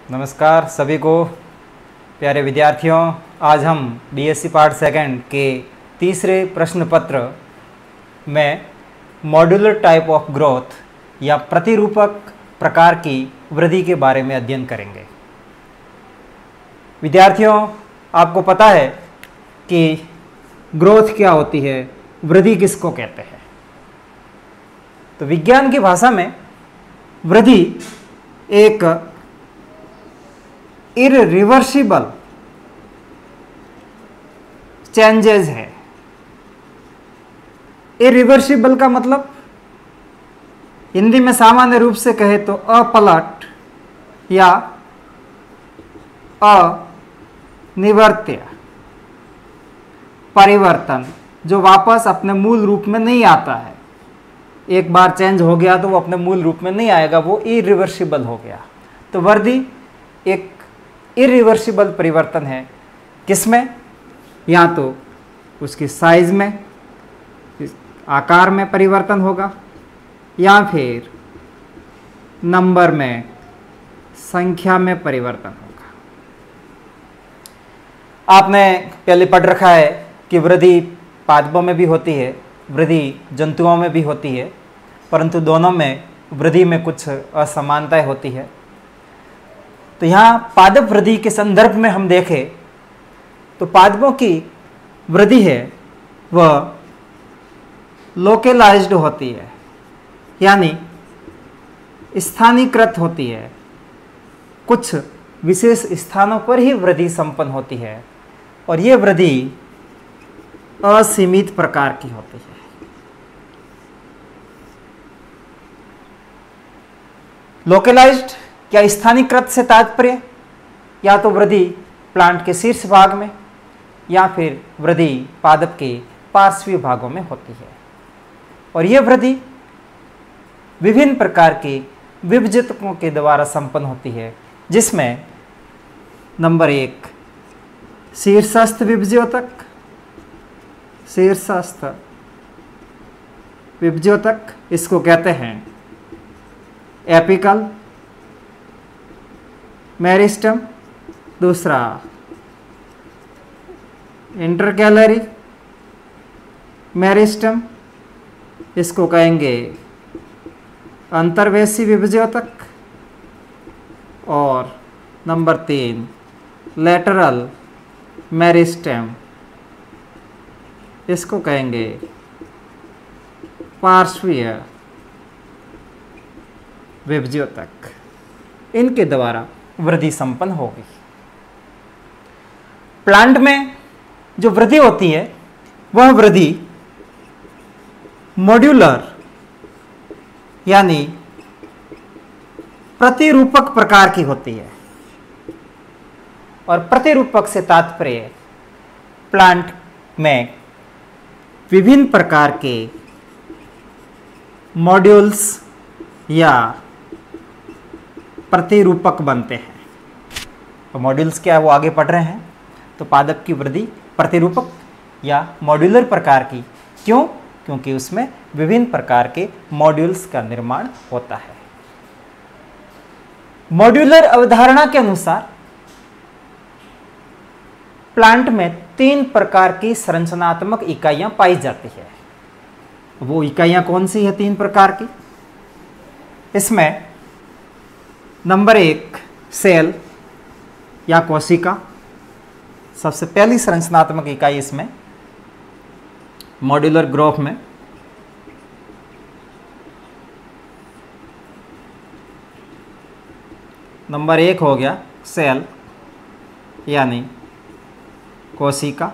नमस्कार सभी को। प्यारे विद्यार्थियों, आज हम बीएससी पार्ट सेकंड के तीसरे प्रश्न पत्र में मॉड्यूलर टाइप ऑफ ग्रोथ या प्रतिरूपक प्रकार की वृद्धि के बारे में अध्ययन करेंगे। विद्यार्थियों, आपको पता है कि ग्रोथ क्या होती है, वृद्धि किसको कहते हैं। तो विज्ञान की भाषा में वृद्धि एक इररिवर्सिबल चेंजेस है। इररिवर्सिबल का मतलब हिंदी में सामान्य रूप से कहे तो अपलट या अनिवर्त्य परिवर्तन, जो वापस अपने मूल रूप में नहीं आता है। एक बार चेंज हो गया तो वो अपने मूल रूप में नहीं आएगा, वो इरिवर्सिबल हो गया। तो वृद्धि एक इरिवर्सिबल परिवर्तन है। किसमें? या तो उसकी साइज में, आकार में परिवर्तन होगा, या फिर नंबर में, संख्या में परिवर्तन होगा। आपने पहले पढ़ रखा है कि वृद्धि पादपों में भी होती है, वृद्धि जंतुओं में भी होती है, परंतु दोनों में वृद्धि में कुछ असमानताएं होती है। तो यहाँ पादप वृद्धि के संदर्भ में हम देखें तो पादपों की वृद्धि है वह लोकेलाइज्ड होती है, यानी स्थानीयकृत होती है। कुछ विशेष स्थानों पर ही वृद्धि संपन्न होती है और ये वृद्धि असीमित प्रकार की होती है। लोकेलाइज्ड या स्थानीयकृत से तात्पर्य या तो वृद्धि प्लांट के शीर्ष भाग में या फिर वृद्धि पादप के पार्श्वीय भागों में होती है। और यह वृद्धि विभिन्न प्रकार के विभजितकों के द्वारा संपन्न होती है, जिसमें नंबर 1 शीर्षस्थ विभज्योतक, शीर्षस्थ विभज्योतक इसको कहते हैं एपिकल मेरिस्टम। दूसरा इंटरकैलरी मेरिस्टम, इसको कहेंगे अंतर्वेशी विभज्योतक। और नंबर 3 लेटरल मेरिस्टम, इसको कहेंगे पार्श्वीय विभज्योतक। इनके द्वारा वृद्धि संपन्न होगी। प्लांट में जो वृद्धि होती है वह वृद्धि मॉड्यूलर यानी प्रतिरूपक प्रकार की होती है। और प्रतिरूपक से तात्पर्य प्लांट में विभिन्न प्रकार के मॉड्यूल्स या प्रतिरूपक बनते हैं। तो मॉड्यूल्स क्या है वो आगे पढ़ रहे हैं। तो पादप की वृद्धि प्रतिरूपक या मॉड्यूलर प्रकार की। क्यों? क्योंकि उसमें विभिन्न प्रकार के मॉड्यूल्स का निर्माण होता है। मॉड्यूलर अवधारणा के अनुसार प्लांट में 3 प्रकार की संरचनात्मक इकाइयां पाई जाती है। वो इकाइयां कौन सी है 3 प्रकार की? इसमें नंबर 1 सेल या कोशिका, सबसे पहली संरचनात्मक इकाई इसमें मॉड्यूलर ग्रोथ में। नंबर 1 हो गया सेल यानी कोशिका।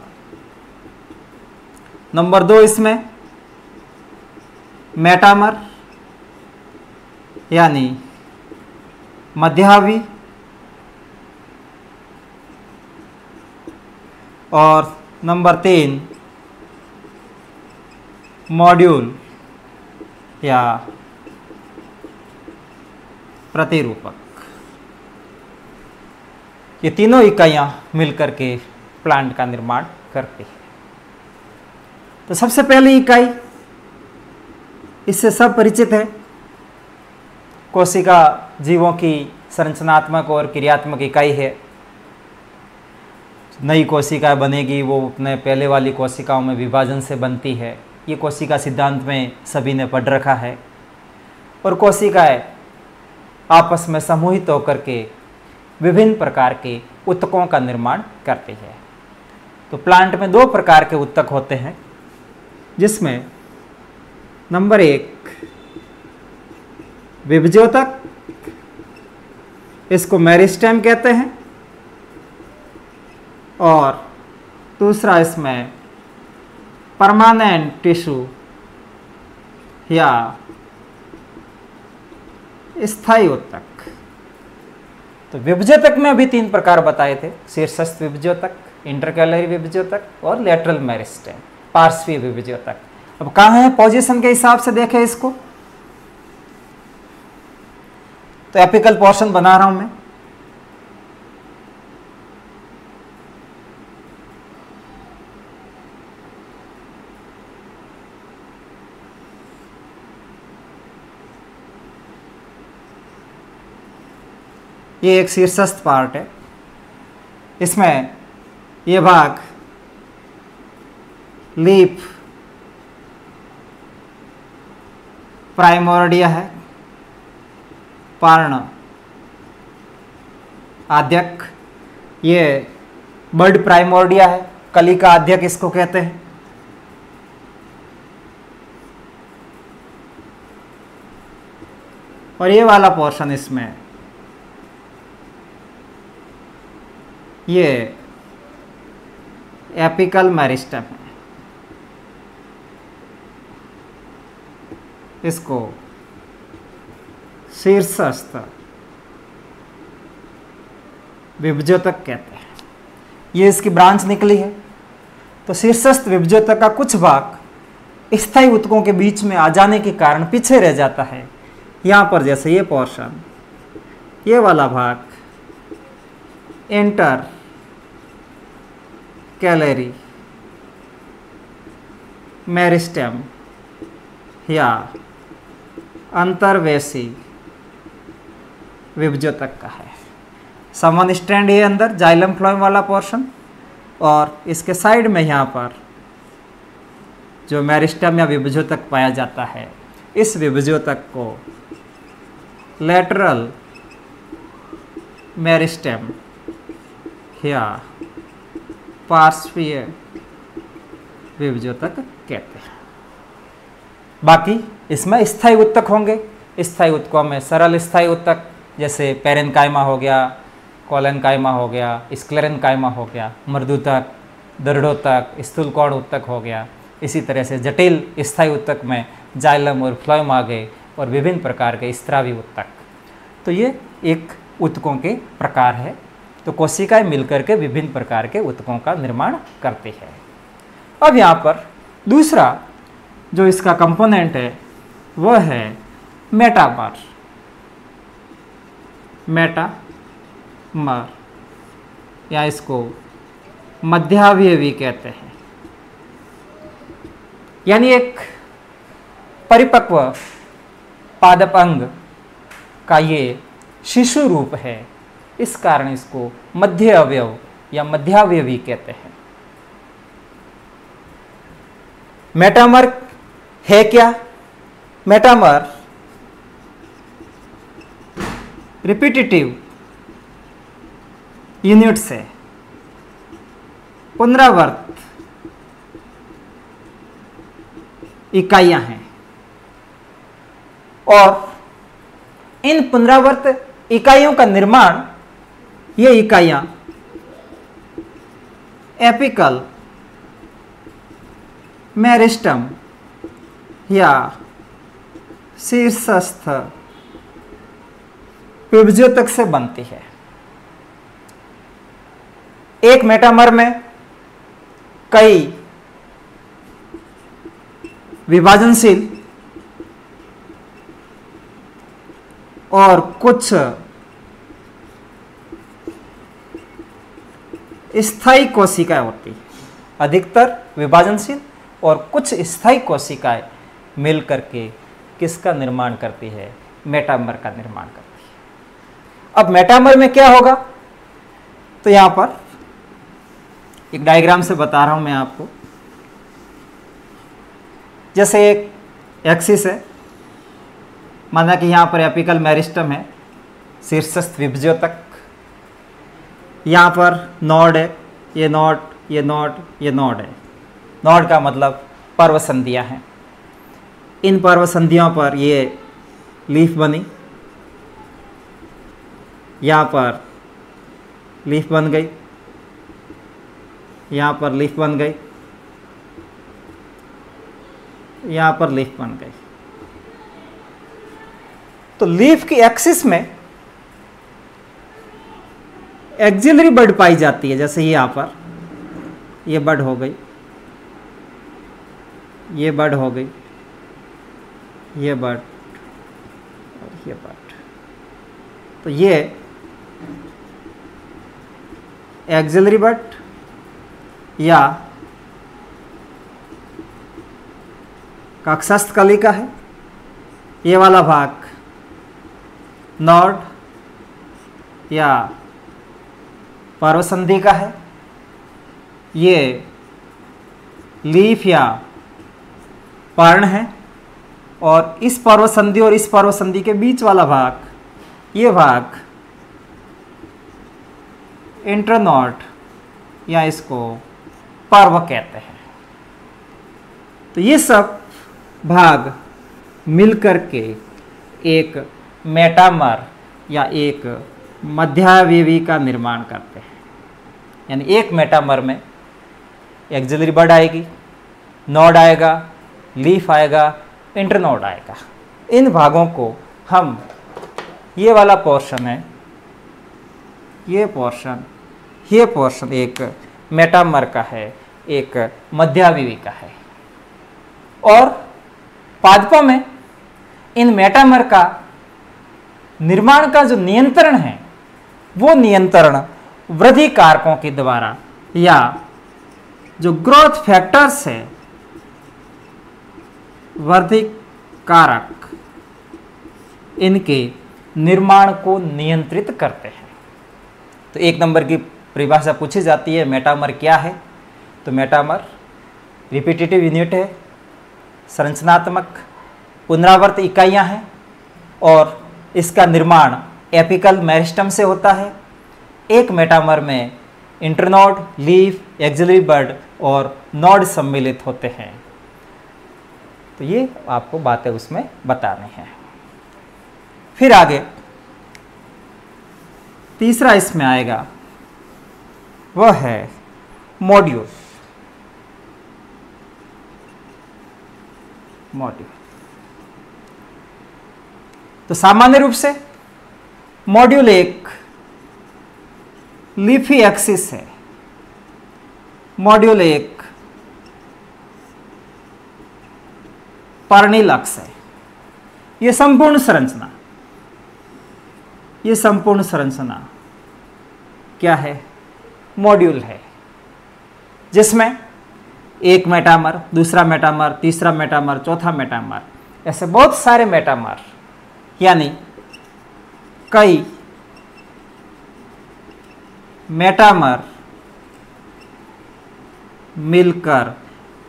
नंबर 2 इसमें मेटामर यानी मध्यावधि। और नंबर 3 मॉड्यूल या प्रतिरूपक। ये तीनों इकाइयां मिलकर के प्लांट का निर्माण करती है। तो सबसे पहली इकाई, इससे सब परिचित है, कोशिका जीवों की संरचनात्मक और क्रियात्मक इकाई है। नई कोशिका बनेगी वो अपने पहले वाली कोशिकाओं में विभाजन से बनती है। ये कोशिका सिद्धांत में सभी ने पढ़ रखा है। और कोशिकाएं आपस में समूहित होकर के विभिन्न प्रकार के ऊतकों का निर्माण करती है। तो प्लांट में 2 प्रकार के ऊतक होते हैं, जिसमें नंबर 1 विभज्योतक, इसको मेरिस्टेम कहते हैं, और दूसरा इसमें परमानेंट टिश्यू या स्थायी ऊतक। तो विभज्योतक में अभी 3 प्रकार बताए थे, शीर्षस्थ विभज्योतक, इंटरकैलरी विभज्योतक और लेटरल मेरिस्टेम, पार्श्वीय विभज्योतक। अब कहाँ है पोजीशन के हिसाब से देखें इसको, तो एपिकल पोर्शन बना रहा हूं मैं। ये एक शीर्षस्थ पार्ट है, इसमें ये भाग लीफ प्राइमोर्डिया है, पर्ण आद्यक, ये बर्ड प्राइमोर्डिया है, कली का आद्यक इसको कहते हैं। और ये वाला पोर्शन इसमें ये एपिकल मेरिस्टेम है, इसको शीर्षस्थ विभज्योतक कहते हैं। ये इसकी ब्रांच निकली है। तो शीर्षस्थ विभज्योतक का कुछ भाग स्थायी ऊतकों के बीच में आ जाने के कारण पीछे रह जाता है। यहाँ पर जैसे ये पोर्शन, ये वाला भाग इंटर कैलरी मेरिस्टेम या अंतर्वेशी विभज्योतक का है। समवन स्ट्रैंड ये अंदर जाइलम फ्लोएम वाला पोर्शन, और इसके साइड में यहाँ पर जो मेरिस्टेम या विभज्योतक पाया जाता है, इस विभज्योतक को लेटरल मेरिस्टेम या पार्श्वीय विभज्योतक कहते हैं। बाकी इसमें स्थायी ऊतक होंगे। स्थायी ऊतकों में सरल स्थायी ऊतक जैसे पेरेन्काइमा हो गया, कोलेनकाइमा हो गया, स्क्लेरेन्काइमा हो गया, मृदुतक, दृढ़ोतक, स्थूलकोण ऊतक हो गया। इसी तरह से जटिल स्थायी ऊतक में जाइलम और फ्लोएम आ गए, और विभिन्न प्रकार के स्त्रावी ऊतक। तो ये एक ऊतकों के प्रकार है। तो कोशिकाएं मिलकर के विभिन्न प्रकार के ऊतकों का निर्माण करती है। अब यहाँ पर दूसरा जो इसका कंपोनेंट है वह है मेटामर। मेटामर या इसको मध्यावयवी कहते हैं, यानी एक परिपक्व पादप अंग का ये शिशु रूप है। इस कारण इसको मध्य अवयव या मध्यावयवी कहते हैं। मेटामर है क्या? मेटामर रिपीटिटिव यूनिट्स है, पुनरावर्त इकाइयां हैं, और इन पुनरावर्त इकाइयों का निर्माण, ये इकाइयां एपिकल मेरिस्टेम या शीर्षस्थ विभज्योतक से बनती है। एक मेटामर में कई विभाजनशील और कुछ स्थायी कोशिकाएं होती है। अधिकतर विभाजनशील और कुछ स्थायी कोशिकाएं मिलकर के किसका निर्माण करती है? मेटामर का निर्माण करती है। अब मेटामर में क्या होगा, तो यहां पर एक डायग्राम से बता रहा हूं मैं आपको। जैसे एक एक्सिस है, माना कि यहां पर एपिकल मेरिस्टम है शीर्षस्थ विभज्योतक, यहां पर नोड है, ये नोड, ये नोड, ये नोड है। नोड का मतलब पर्व संधियां हैं। इन पर्व संधियों पर ये लीफ बनी, यहाँ पर लीफ बन गई, यहाँ पर लीफ बन गई, यहाँ पर लीफ बन गई। तो लीफ की एक्सिस में एक्सिलरी बड पाई जाती है। जैसे यहाँ पर ये बड हो गई, ये बड हो गई, ये बड और ये बड। तो ये एक्सिलरी बड या कक्षस्थ कलिका है, ये वाला भाग नोड या पर्वसंधि का है, ये लीफ या पर्ण है, और इस पर्वसंधि और इस पर्वसंधि के बीच वाला भाग, ये भाग इंटरनोड या इसको पर्व कहते हैं। तो ये सब भाग मिलकर के एक मेटामर या एक मध्यावयवी का निर्माण करते हैं। यानी एक मेटामर में एक्सिलरी बड आएगी, नोड आएगा, लीफ आएगा, इंटरनोड आएगा। इन भागों को हम, ये वाला पोर्शन है, ये पोर्शन एक मेटामर का है, एक मध्यावयवी का है। और पादपों में इन मेटामर का निर्माण का जो नियंत्रण है, वो नियंत्रण वृद्धि कारकों के द्वारा या जो ग्रोथ फैक्टर्स है, वृद्धि कारक, इनके निर्माण को नियंत्रित करते हैं। तो एक नंबर की परिभाषा पूछी जाती है, मेटामर क्या है? तो मेटामर रिपीटेटिव यूनिट है, संरचनात्मक पुनरावर्त इकाइयां हैं, और इसका निर्माण एपिकल मेरिस्टम से होता है। एक मेटामर में इंटरनोड, लीफ, एक्सिलरी बड और नोड सम्मिलित होते हैं। तो ये आपको बातें उसमें बतानी हैं। फिर आगे तीसरा इसमें आएगा, वह है मॉड्यूल। तो सामान्य रूप से मॉड्यूल एक लीफी एक्सिस है, मॉड्यूल एक पर्णिल अक्ष है। यह संपूर्ण संरचना क्या है? मॉड्यूल है, जिसमें एक मेटामर, दूसरा मेटामर, तीसरा मेटामर, चौथा मेटामर, ऐसे बहुत सारे मेटामर, यानी कई मेटामर मिलकर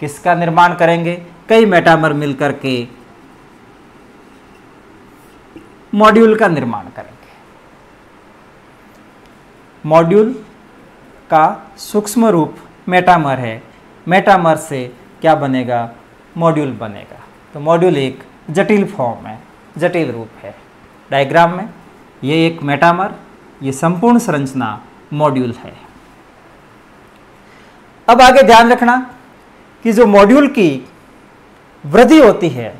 किसका निर्माण करेंगे? कई मेटामर मिलकर के मॉड्यूल का निर्माण करेंगे। मॉड्यूल का सूक्ष्म रूप मेटामर है, मेटामर से क्या बनेगा? मॉड्यूल बनेगा। तो मॉड्यूल एक जटिल फॉर्म है, जटिल रूप है। डायग्राम में ये एक मेटामर, ये संपूर्ण संरचना मॉड्यूल है। अब आगे ध्यान रखना कि जो मॉड्यूल की वृद्धि होती है,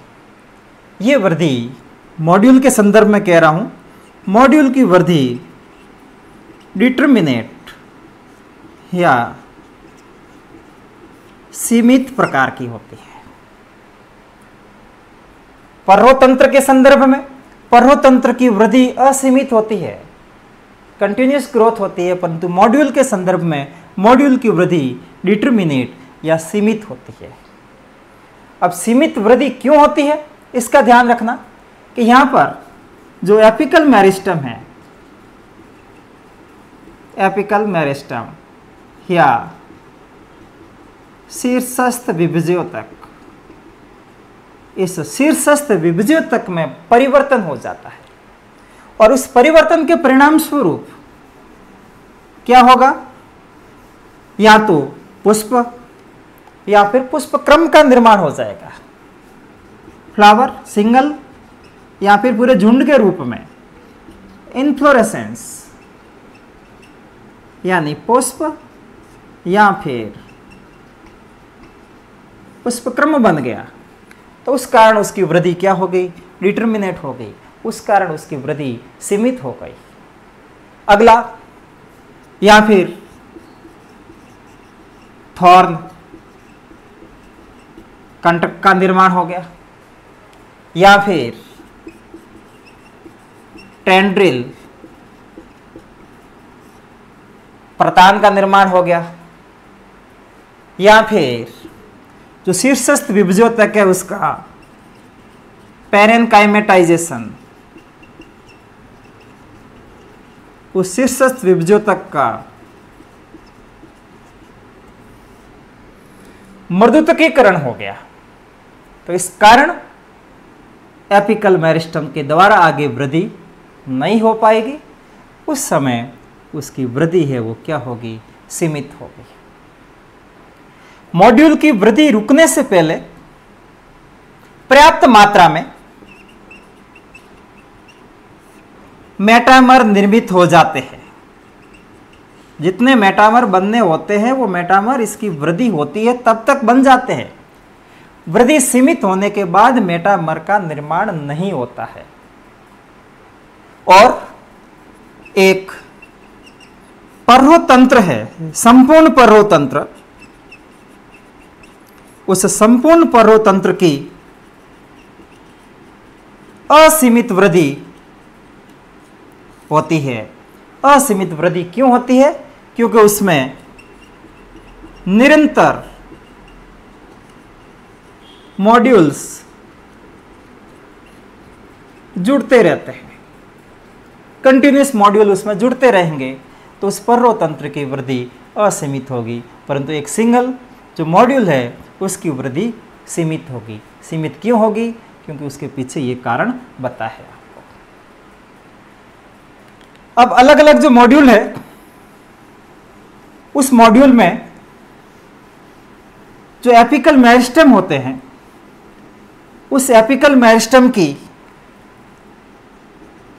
ये वृद्धि मॉड्यूल के संदर्भ में कह रहा हूं, मॉड्यूल की वृद्धि डिटरमिनेट या सीमित प्रकार की होती है। पर्णोतंत्र के संदर्भ में पर्णोतंत्र की वृद्धि असीमित होती है, कंटिन्यूअस ग्रोथ होती है, परंतु मॉड्यूल के संदर्भ में मॉड्यूल की वृद्धि डिटरमिनेट या सीमित होती है। अब सीमित वृद्धि क्यों होती है, इसका ध्यान रखना कि यहां पर जो एपिकल मेरिस्टम है, एपिकल मेरिस्टम या शीर्षस्थ विभज्योतक, इस शीर्षस्थ विभज्योतक में परिवर्तन हो जाता है और उस परिवर्तन के परिणाम स्वरूप क्या होगा, या तो पुष्प या फिर पुष्प क्रम का निर्माण हो जाएगा, फ्लावर सिंगल या फिर पूरे झुंड के रूप में, इन्फ्लोरेसेंस यानी पुष्प या फिर पुष्पक्रम बन गया, तो उस कारण उसकी वृद्धि क्या हो गई, डिटर्मिनेट हो गई, उस कारण उसकी वृद्धि सीमित हो गई। अगला, या फिर थॉर्न कंटक का निर्माण हो गया, या फिर टेंड्रिल प्रतान का निर्माण हो गया, या फिर जो शीर्षस्थ विभज्योतक है उसका पैरेनकाइमेटाइजेशन, उस शीर्षस्थ विभज्योतक का मर्दुतकीकरण हो गया। तो इस कारण एपिकल मेरिस्टम के द्वारा आगे वृद्धि नहीं हो पाएगी, उस समय उसकी वृद्धि है वो क्या होगी, सीमित होगी। मॉड्यूल की वृद्धि रुकने से पहले पर्याप्त मात्रा में मेटामर निर्मित हो जाते हैं। जितने मेटामर बनने होते हैं वो मेटामर, इसकी वृद्धि होती है तब तक बन जाते हैं। वृद्धि सीमित होने के बाद मेटामर का निर्माण नहीं होता है और एक पर्रोतंत्र है, संपूर्ण पर्रोतंत्र, उस संपूर्ण पर्रोतंत्र की असीमित वृद्धि होती है। असीमित वृद्धि क्यों होती है, क्योंकि उसमें निरंतर मॉड्यूल्स जुड़ते रहते हैं, कंटिन्यूस मॉड्यूल उसमें जुड़ते रहेंगे, तो उस पर्रोतंत्र की वृद्धि असीमित होगी, परंतु एक सिंगल जो मॉड्यूल है उसकी वृद्धि सीमित होगी। सीमित क्यों होगी, क्योंकि उसके पीछे ये कारण बता है आपको। अब अलग अलग जो मॉड्यूल है, उस मॉड्यूल में जो एपिकल मेरिस्टम होते हैं, उस एपिकल मेरिस्टम की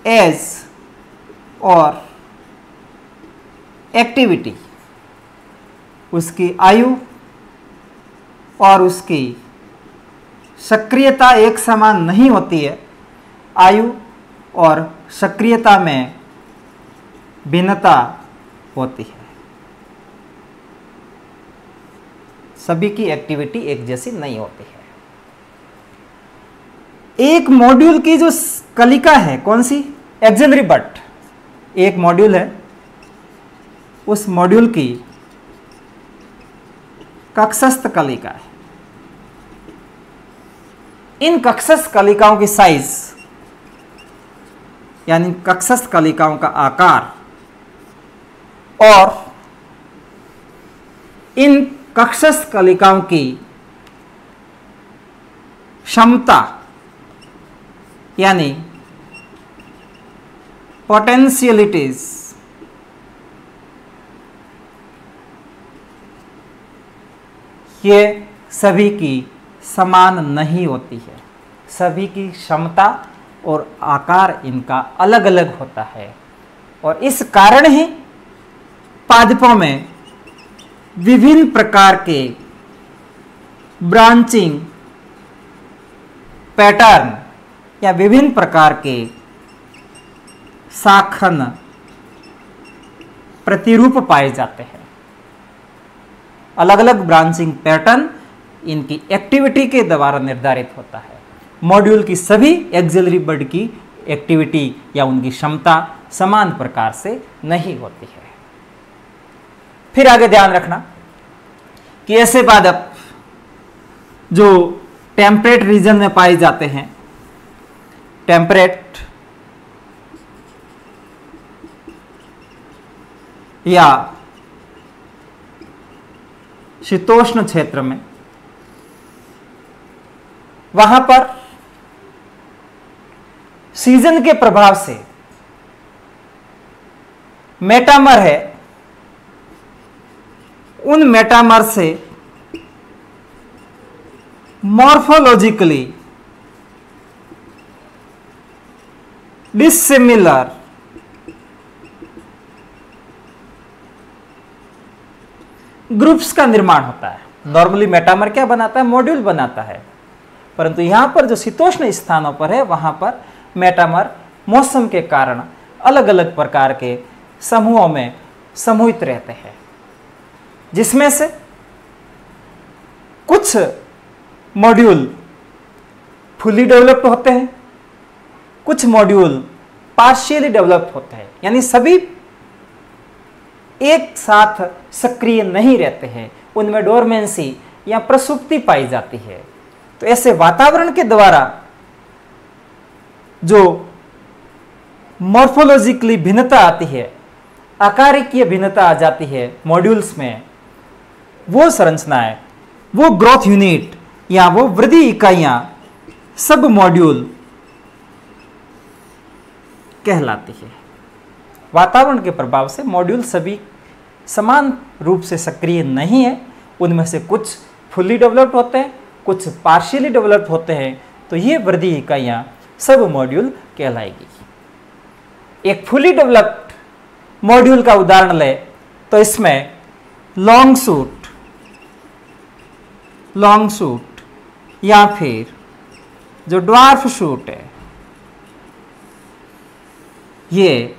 एज और एक्टिविटी, उसकी आयु और उसकी सक्रियता एक समान नहीं होती है। आयु और सक्रियता में भिन्नता होती है, सभी की एक्टिविटी एक जैसी नहीं होती है। एक मॉड्यूल की जो कलिका है, कौन सी, एक्सिलरी बट, एक मॉड्यूल है, उस मॉड्यूल की कक्षस्थ कलिका है। इन कक्षस्थ कलिकाओं की साइज यानी कक्षस्थ कलिकाओं का आकार और इन कक्षस्थ कलिकाओं की क्षमता यानी पोटेंशियलिटीज, ये सभी की समान नहीं होती है। सभी की क्षमता और आकार इनका अलग अलग होता है और इस कारण ही पादपों में विभिन्न प्रकार के ब्रांचिंग पैटर्न या विभिन्न प्रकार के शाखन प्रतिरूप पाए जाते हैं। अलग अलग ब्रांचिंग पैटर्न इनकी एक्टिविटी के द्वारा निर्धारित होता है। मॉड्यूल की सभी एक्सिलरी बड की एक्टिविटी या उनकी क्षमता समान प्रकार से नहीं होती है। फिर आगे ध्यान रखना कि ऐसे पादप जो टेम्परेट रीजन में पाए जाते हैं, टेम्परेट या शीतोष्ण क्षेत्र में, वहां पर सीजन के प्रभाव से मेटामर है, उन मेटामर से मॉर्फोलॉजिकली डिसिमिलर ग्रुप्स का निर्माण होता है। नॉर्मली मेटामर क्या बनाता है? मॉड्यूल बनाता है, परंतु यहां पर जो शीतोष्ण स्थानों पर है वहां पर मेटामर मौसम के कारण अलग अलग प्रकार के समूहों में समूहित रहते हैं, जिसमें से कुछ मॉड्यूल फुली डेवलप्ड होते हैं, कुछ मॉड्यूल पार्शियली डेवलप्ड होते हैं, यानी सभी एक साथ सक्रिय नहीं रहते हैं, उनमें डोरमेंसी या प्रसुप्ति पाई जाती है। तो ऐसे वातावरण के द्वारा जो मॉर्फोलॉजिकली भिन्नता आती है, आकारिकीय भिन्नता आ जाती है मॉड्यूल्स में, वो संरचनाएं, वो ग्रोथ यूनिट या वो वृद्धि इकाइयां सब मॉड्यूल कहलाती है। वातावरण के प्रभाव से मॉड्यूल सभी समान रूप से सक्रिय नहीं है, उनमें से कुछ फुल्ली डेवलप्ड होते हैं, कुछ पार्शियली डेवलप्ड होते हैं। तो ये वृद्धि इकाइयां सब मॉड्यूल कहलाएगी। एक फुली डेवलप्ड मॉड्यूल का उदाहरण ले तो इसमें लॉन्ग शूट या फिर जो ड्वार्फ शूट है, ये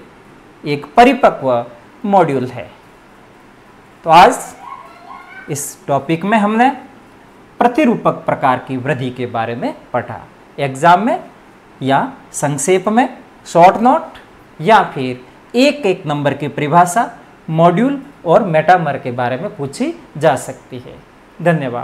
एक परिपक्व मॉड्यूल है। तो आज इस टॉपिक में हमने प्रतिरूपक प्रकार की वृद्धि के बारे में पढ़ा। एग्जाम में या संक्षेप में शॉर्ट नोट या फिर एक एक नंबर की परिभाषा मॉड्यूल और मेटामर के बारे में पूछी जा सकती है। धन्यवाद।